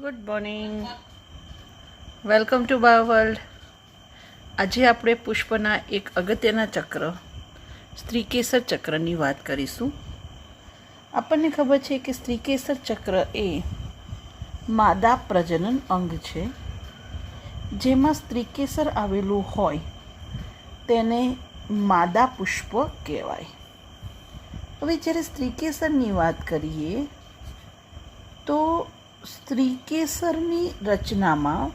Good morning, welcome to bio world. આજે આપણે પુષ્પના એક અગત્યના ચક્ર સ્ત્રીકેસર ચક્રની વાત કરીશું. આપણને ખબર છે કે સ્ત્રીકેસર ચક્ર એ માદા પ્રજનન અંગ છે, જેમાં સ્ત્રીકેસર આવેલું હોય તેને માદા પુષ્પ કહેવાય. હવે જ્યારે સ્ત્રીકેસરની વાત કરીએ તો સ્ત્રીકેસરની રચનામાં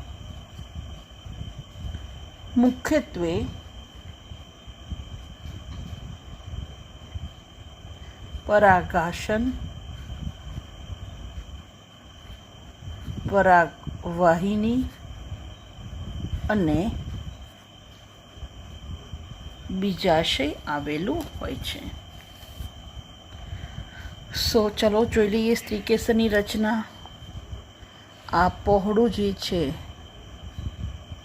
મુખ્યત્વે પરાગાસન, પરાગવાહિની અને બીજાશય આવેલું હોય છે. ચલો જોઈ લઈએ સ્ત્રીકેસરની રચના. આ પહોળું જે છે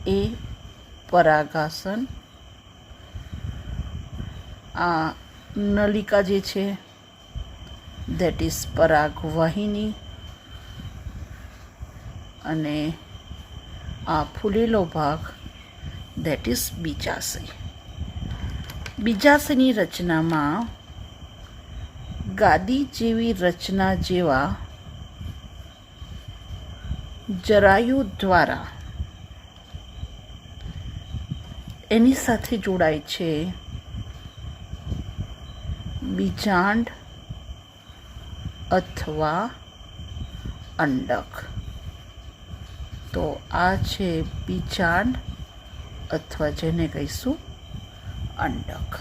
એ પરાગાસન, આ નલિકા જે છે ધેટ ઇઝ પરાગવાહિની, અને આ ફૂલેલો ભાગ ધેટ ઇઝ બીજાશય. બીજાશયની રચનામાં ગાદી જેવી રચના જેવા જરાયુ દ્વારા એની સાથે જોડાય છે બીજાંડ અથવા અંડક. તો આ છે બીજાંડ અથવા જેને કહીશું અંડક.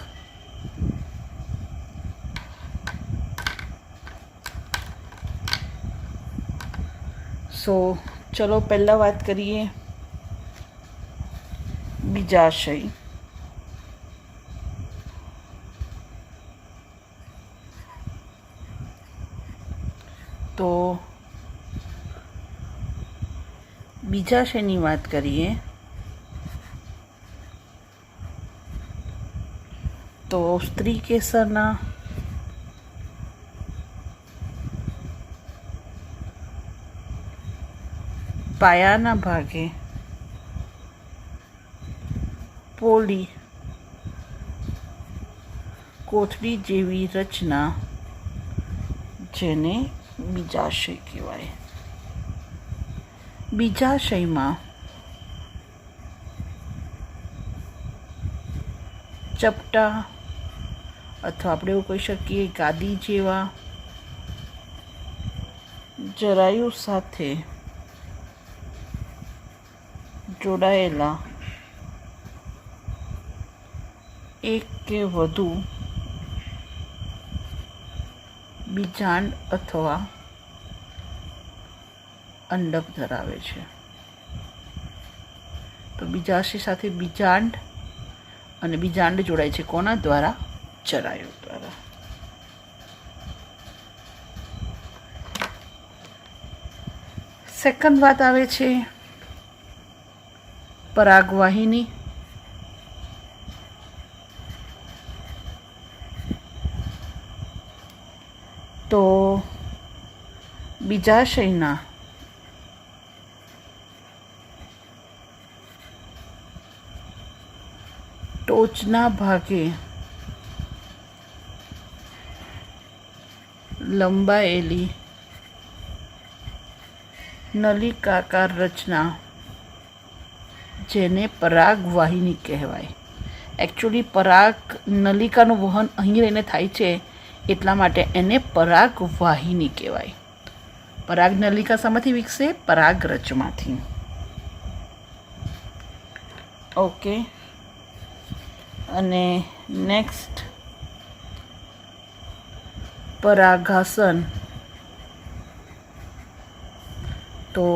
ચલો પહેલાં વાત કરીએ બીજાશય. તો બીજાશયની વાત કરીએ તો સ્ત્રીકેસરના પાયાના ભાગે પોલી કોથળી જેવી રચના જેને બીજાશય કહેવાય. બીજાશયમાં ચપટા અથવા આપણે એવું કહી શકીએ ગાદી જેવા જરાયુ સાથે જોડાયેલા એક કે વધુ બીજાંડ અથવા અંડક ધરાવે છે. તો બીજાશય સાથે બીજાંડ અને બીજાંડ જોડાય છે કોના દ્વારા? જરાયુ દ્વારા. સેકન્ડ વાત આવે છે પરાગવાહિની. તો બીજાશયના ટોચના ભાગે લંબાયેલી નલિકાકાર રચના જેને પરાગવાહિની કહેવાય. એકચ્યુઅલી પરાગ નલિકાનું વહન અહીં રહીને થાય છે, એટલા માટે એને પરાગવાહિની કહેવાય. પરાગ નલિકા શામાંથી વિકસે? પરાગરજમાંથી. ઓકે. અને નેક્સ્ટ પરાગાસન. તો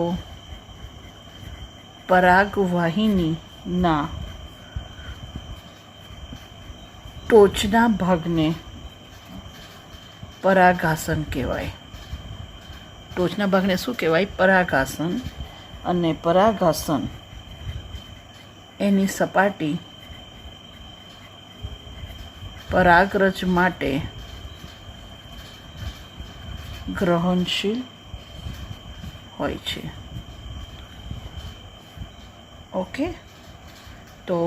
પરાગવાહિનીના ટોચના ભાગને પરાગાસન કહેવાય. ટોચના ભાગને શું કહેવાય? પરાગાસન. અને પરાગાસન એની સપાટી પરાગરજ માટે ગ્રહણશીલ હોય છે. ઓકે, તો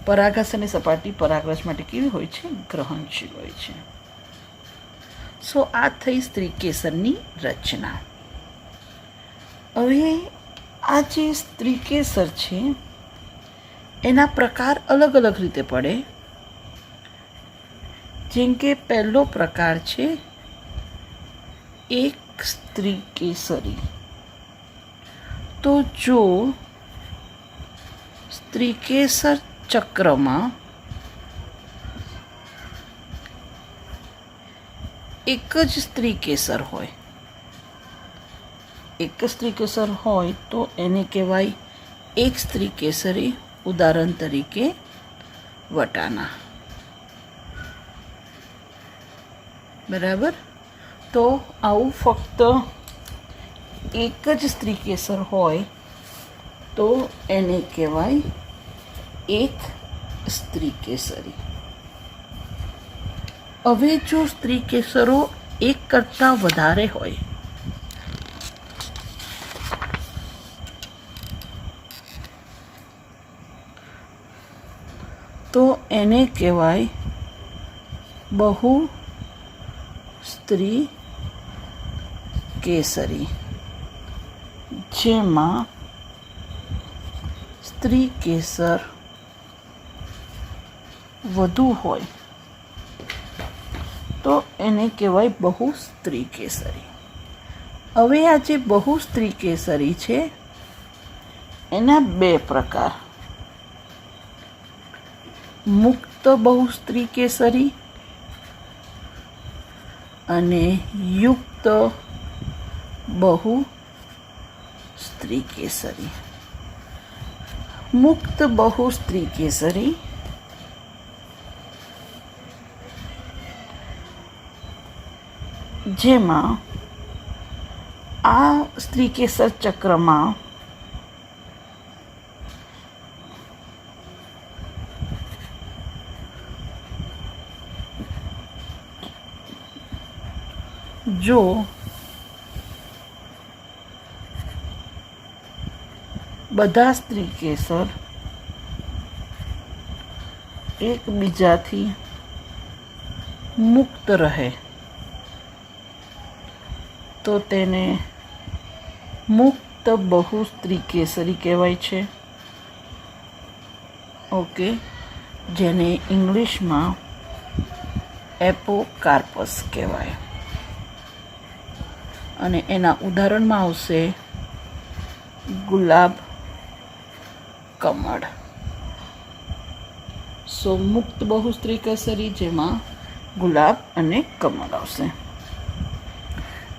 પરાગાશયની સપાટી પરાગરજ માટે કેવી હોય છે? ગ્રહણશીલ હોય છે. સો આ થઈ સ્ત્રીકેસરની રચના. હવે આ જે સ્ત્રીકેસર છે એના પ્રકાર અલગ અલગ રીતે પડે. જેમ કે પહેલો પ્રકાર છે એક સ્ત્રીકેસરી. તો જો સ્ત્રીકેસર ચક્રમાં એક જ સ્ત્રીકેસર હોય, તો એને કહેવાય એક સ્ત્રીકેસરી. ઉદાહરણ તરીકે વટાણા. બરાબર. તો આવું ફક્ત એક જ સ્ત્રીકેસર હોય તો એને કહેવાય એક સ્ત્રીકેસરી. હવે જો સ્ત્રીકેસરો એક કરતાં વધારે હોય તો એને કહેવાય બહુ સ્ત્રીકેસરી. જેમાં સ્ત્રીકેસર વધુ હોય તો એને કહેવાય બહુ સ્ત્રીકેસરી. હવે આ જે બહુ સ્ત્રીકેસરી છે એના બે પ્રકાર: મુક્ત બહુસ્ત્રીકેસરી અને યુક્ત બહુસ્ત્રીકેસરી. મુક્ત બહુસ્ત્રીકેસરી જેમાં આ સ્ત્રીકેસર ચક્રમાં જો બધા સ્ત્રીકેસર એકબીજાથી મુક્ત રહે તો તેને મુક્ત બહુસ્ત્રીકેસરી કહેવાય છે. ઓકે, જેને ઇંગ્લિશમાં એપોકાર્પસ કહેવાય. અને એના ઉદાહરણમાં આવશે ગુલાબ, કમળ. સો મુક્ત બહુસ્ત્રીકેસરી જેમાં ગુલાબ અને કમળ આવશે.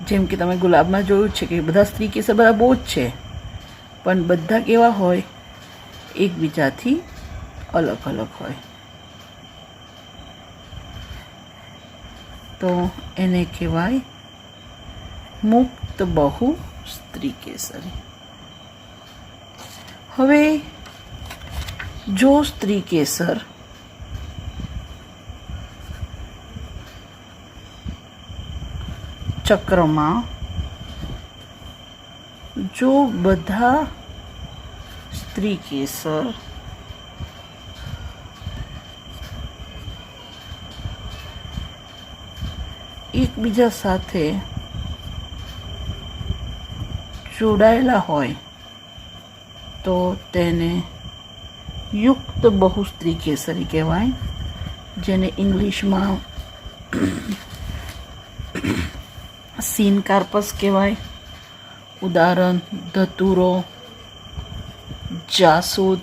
જેમ કે તમે ગુલાબમાં જોયું છે કે બધા સ્ત્રીકેસર બધા બહુ જ છે, પણ બધા કેવા હોય? એકબીજાથી અલગ અલગ હોય. તો એને કહેવાય મુક્ત બહુસ્ત્રીકેસરી. હવે જો સ્ત્રીકેસર ચક્રમાં જો બધા સ્ત્રીકેસર એકબીજા સાથે જોડાયેલા હોય તો તેને યુક્ત બહુસ્ત્રીકેસરી કહેવાય, જેને ઇંગ્લિશમાં સીનકાર્પસ કહેવાય. ઉદાહરણ ધતુરો, જાસૂદ.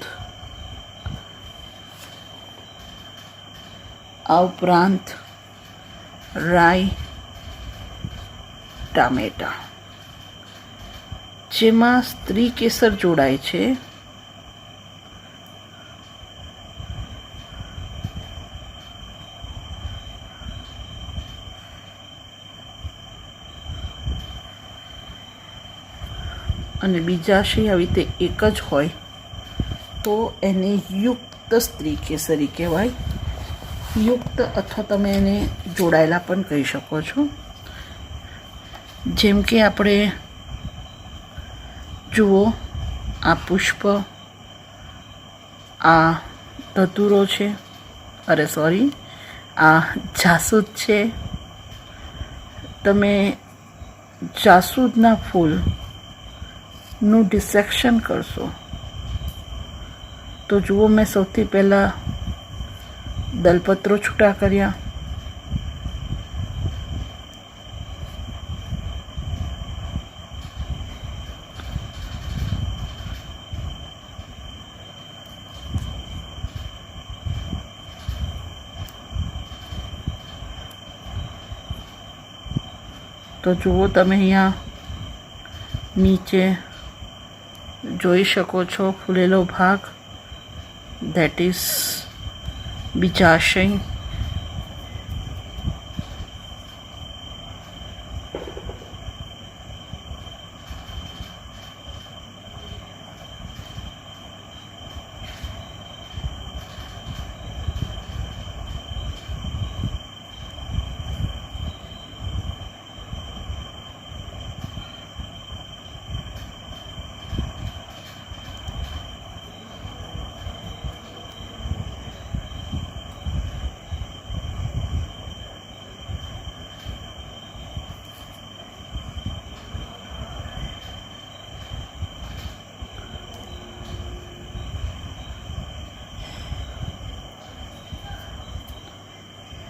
આ ઉપરાંત રાઈ, ટામેટા, જેમાં સ્ત્રીકેસર જોડાય છે અને બીજા છે આવી રીતે એક જ હોય તો એને યુક્ત સ્ત્રીકેસરી કહેવાય. યુક્ત અથવા તમે એને જોડાયેલા પણ કહી શકો છો. જેમ કે આપણે જુઓ, આ પુષ્પ, આ ધતુરો છે, આ જાસૂદ છે. તમે જાસૂદના ફૂલનું ડિસેક્શન કરશો તો જુઓ, મેં સૌથી પહેલાં દલપત્રો છૂટા કર્યા, તો જુઓ તમે અહીંયા નીચે જોઈ શકો છો ફૂલેલો ભાગ, ધેટ ઇઝ બીજાશય.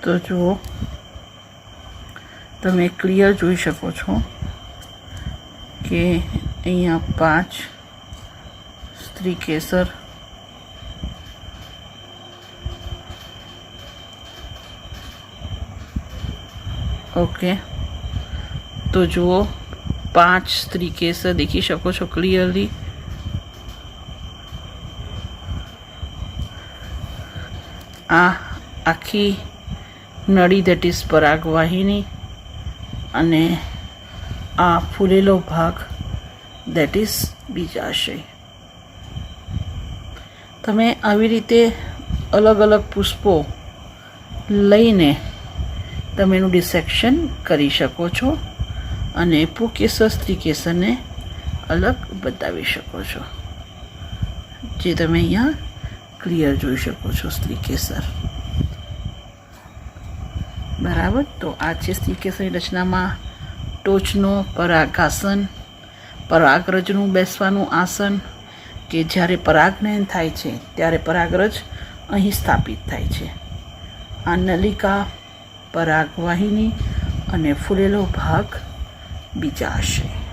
તો જુઓ તમે ક્લિયર જોઈ શકો છો કે અહીંયા 5 સ્ત્રી કેસર, ઓકે. તો જુઓ 5 સ્ત્રી કેસર દેખી શકો છો ક્લિયરલી. આ આખી નળી, ધેટ ઇઝ પરાગવાહિની, અને આ ફૂલેલો ભાગ, ધેટ ઇઝ બીજાશય. તમે આવી રીતે અલગ અલગ પુષ્પો લઈને તમે એનું ડિસેક્શન કરી શકો છો અને પુકેસર સ્ત્રી કેસરને અલગ બતાવી શકો છો, જે તમે અહીંયા ક્લિયર જોઈ શકો છો સ્ત્રી કેસર. બરાબર. તો આ છે સ્ત્રી કેસરની રચનામાં ટોચનો પરાગાસન, પરાગરજનું બેસવાનું આસન, કે જ્યારે પરાગનયન થાય છે ત્યારે પરાગરજ અહીં સ્થાપિત થાય છે. આ નલિકા, પરાગવાહિની અને ફૂલેલો ભાગ બીજાશય.